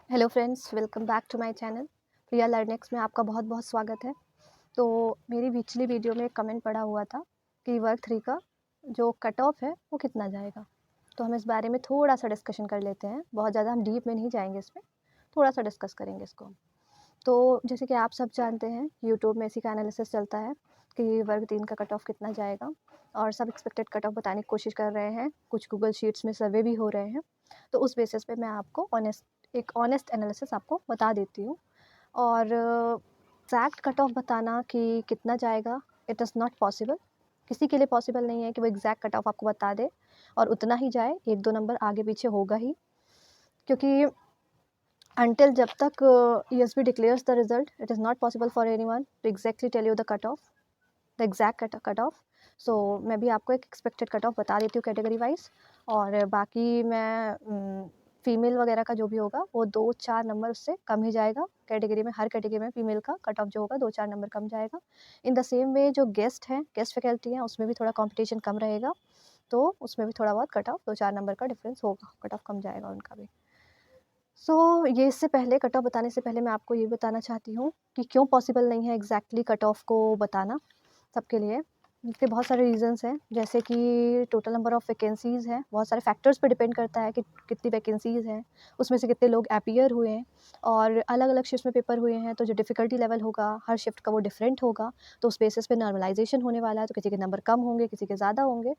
Hello friends, welcome back to my channel Priya learnings में आपका बहुत बहुत स्वागत है। तो मेरी पिछली वीडियो में एक कमेंट पड़ा हुआ था कि वर्ग 3 का जो कट ऑफ है वो कितना जाएगा। तो हम इस बारे में थोड़ा सा डिस्कशन कर लेते हैं। बहुत ज़्यादा हम डीप में नहीं जाएंगे, इसमें थोड़ा सा डिस्कस करेंगे इसको। तो जैसे कि आप सब जानते हैं, यूट्यूब में इसी का एनालिसिस चलता है कि वर्ग 3 का कट ऑफ कितना जाएगा, और सब एक्सपेक्टेड कट ऑफ बताने की कोशिश कर रहे हैं। कुछ गूगल शीट्स में सर्वे भी हो रहे हैं। तो उस बेसिस पे मैं आपको एक ऑनेस्ट एनालिसिस आपको बता देती हूँ। और एग्जैक्ट कट ऑफ बताना कि कितना जाएगा, इट इज़ नॉट पॉसिबल। किसी के लिए पॉसिबल नहीं है कि वो एग्जैक्ट कट ऑफ आपको बता दे और उतना ही जाए, 1-2 नंबर आगे पीछे होगा ही। क्योंकि until जब तक ESB declares the result, it is not possible for anyone to exactly tell you the cut off, the exact cut off. So मैं भी आपको एक एक्सपेक्टेड कट ऑफ बता देती हूँ कैटेगरी वाइज, और बाकी मैं फीमेल वगैरह का जो भी होगा वो 2-4 नंबर उससे कम ही जाएगा। कैटेगरी में, हर कैटेगरी में फीमेल का कट ऑफ जो होगा 2-4 नंबर कम जाएगा। इन द सेम वे जो गेस्ट हैं, गेस्ट फैकल्टी हैं, उसमें भी थोड़ा कॉम्पिटिशन कम रहेगा, तो उसमें भी थोड़ा बहुत कट ऑफ 2-4 नंबर का डिफरेंस होगा, कट ऑफ कम जाएगा उनका भी। ये इससे पहले कट ऑफ बताने से पहले मैं आपको ये बताना चाहती हूँ कि क्यों पॉसिबल नहीं है एग्जैक्टली कट ऑफ को बताना सबके लिए। इसके बहुत सारे रीज़न्स हैं, जैसे कि टोटल नंबर ऑफ़ वैकेंसीज़ हैं, बहुत सारे फैक्टर्स पे डिपेंड करता है कि कितनी वैकेंसीज़ हैं, उसमें से कितने लोग अपीयर हुए हैं, और अलग-अलग शिफ्ट में पेपर हुए हैं, तो जो डिफ़िकल्टी लेवल होगा हर शिफ्ट का वो डिफरेंट होगा। तो उस बेसिस पे नॉर्मलाइज़ेशन होने वाला है, तो किसी के नंबर कम होंगे, किसी के ज़्यादा होंगे।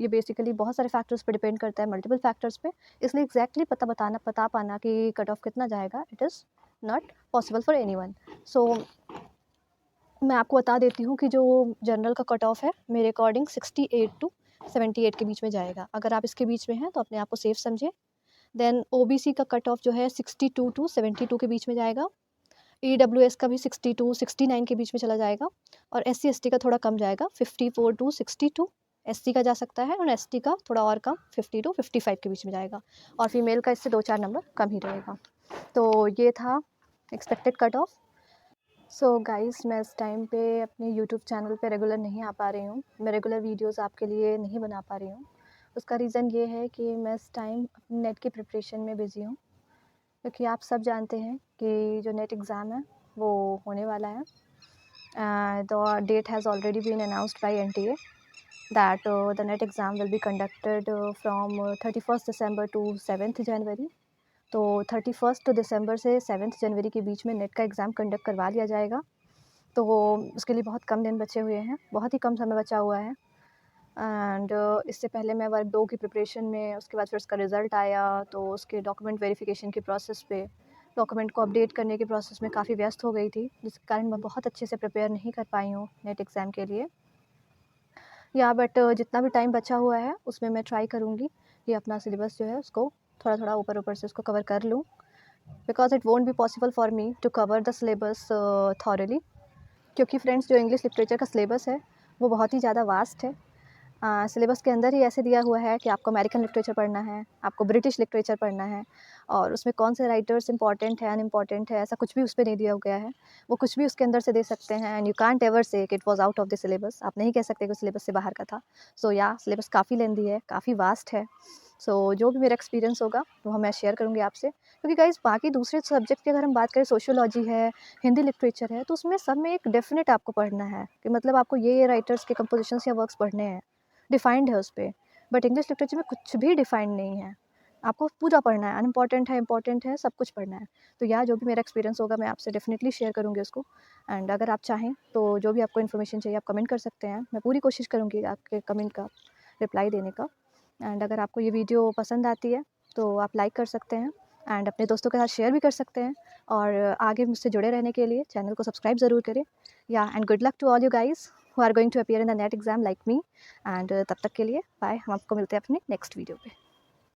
ये बेसिकली बहुत सारे फैक्टर्स पे डिपेंड करता है, मल्टीपल फैक्टर्स पे। इसलिए एग्जैक्टली बता पाना कि कट ऑफ कितना जाएगा, it is not possible for anyone. So मैं आपको बता देती हूँ कि जो जनरल का कट ऑफ है, मेरे अकॉर्डिंग 68 टू 78 के बीच में जाएगा। अगर आप इसके बीच में हैं तो अपने आप को सेफ समझें। देन OBC का कट ऑफ जो है 62 टू 72 के बीच में जाएगा। EWS का भी 62-69 के बीच में चला जाएगा, और SC ST का थोड़ा कम जाएगा, 54 टू 62 SC का जा सकता है, और ST का थोड़ा और कम, 50 टू 55 के बीच में जाएगा, और फीमेल का इससे 2-4 नंबर कम ही रहेगा। तो ये था एक्सपेक्टेड कट ऑफ। गाइस, मैं इस टाइम पे अपने यूट्यूब चैनल पे रेगुलर नहीं आ पा रही हूँ। मैं रेगुलर वीडियोस आपके लिए नहीं बना पा रही हूँ। उसका रीज़न ये है कि मैं इस टाइम अपने नेट की प्रिपरेशन में बिज़ी हूँ, क्योंकि आप सब जानते हैं कि जो नेट एग्ज़ाम है वो होने वाला है। The date has already been announced by NTA that the net exam will be conducted from 31 December to 7 January. तो 31 दिसंबर से 7 जनवरी के बीच में नेट का एग्ज़ाम कंडक्ट करवा लिया जाएगा। तो उसके लिए बहुत कम दिन बचे हुए हैं, बहुत ही कम समय बचा हुआ है। एंड इससे पहले मैं वर्ग 2 की प्रिपरेशन में, उसके बाद फिर उसका रिज़ल्ट आया, तो उसके डॉक्यूमेंट वेरिफिकेशन के प्रोसेस पे, डॉक्यूमेंट को अपडेट करने के प्रोसेस में काफ़ी व्यस्त हो गई थी, जिसके कारण मैं बहुत अच्छे से प्रिपेयर नहीं कर पाई हूँ नेट एग्ज़ाम के लिए। बट जितना भी टाइम बचा हुआ है उसमें मैं ट्राई करूँगी कि अपना सिलेबस जो है उसको थोड़ा-थोड़ा ऊपर-ऊपर से उसको कवर कर लूँ, because it won't be possible for me to cover the syllabus thoroughly. क्योंकि फ्रेंड्स, जो इंग्लिश लिटरेचर का सिलेबस है वो बहुत ही ज़्यादा वास्ट है। सिलेबस के अंदर ही ऐसे दिया हुआ है कि आपको अमेरिकन लिटरेचर पढ़ना है, आपको ब्रिटिश लिटरेचर पढ़ना है, और उसमें कौन से राइटर्स इंपॉर्टेंट है, अनइम्पॉर्टेंट है, ऐसा कुछ भी उस पे नहीं दिया गया है। वो कुछ भी उसके अंदर से दे सकते हैं, एंड यू कांट एवर से कि it was out of the syllabus. आप नहीं कह सकते कि सिलेबस से बाहर का था। सिलेबस काफ़ी लेंदी है, काफ़ी वास्ट है। जो भी मेरा एक्सपीरियंस होगा वो मैं शेयर करूँगी आपसे, क्योंकि गाइस बाकी दूसरे सब्जेक्ट की अगर हम बात करें, सोशियोलॉजी है, हिंदी लिटरेचर है, तो उसमें सब में एक डेफिनेट आपको पढ़ना है कि मतलब आपको ये राइटर्स के कंपोजिशंस या वर्क्स पढ़ने हैं, डिफाइंड है उस पे। बट इंग्लिश लिटरेचर में कुछ भी डिफाइंड नहीं है, आपको पूरा पढ़ना है, अनइम्पॉर्टेंट है, इंपॉर्टेंट है, सब कुछ पढ़ना है। जो भी मेरा एक्सपीरियंस होगा मैं आपसे डेफिनेटली शेयर करूँगी उसको। एंड अगर आप चाहें तो जो भी आपको इन्फॉर्मेशन चाहिए आप कमेंट कर सकते हैं, मैं पूरी कोशिश करूँगी आपके कमेंट का रिप्लाई देने का। एंड अगर आपको ये वीडियो पसंद आती है तो आप लाइक कर सकते हैं, एंड अपने दोस्तों के साथ शेयर भी कर सकते हैं, और आगे मुझसे जुड़े रहने के लिए चैनल को सब्सक्राइब ज़रूर करें। And good luck to all you guys who are going to appear in the net exam like me. And तब तक के लिए बाय। हम आपको मिलते हैं अपने नेक्स्ट वीडियो पे।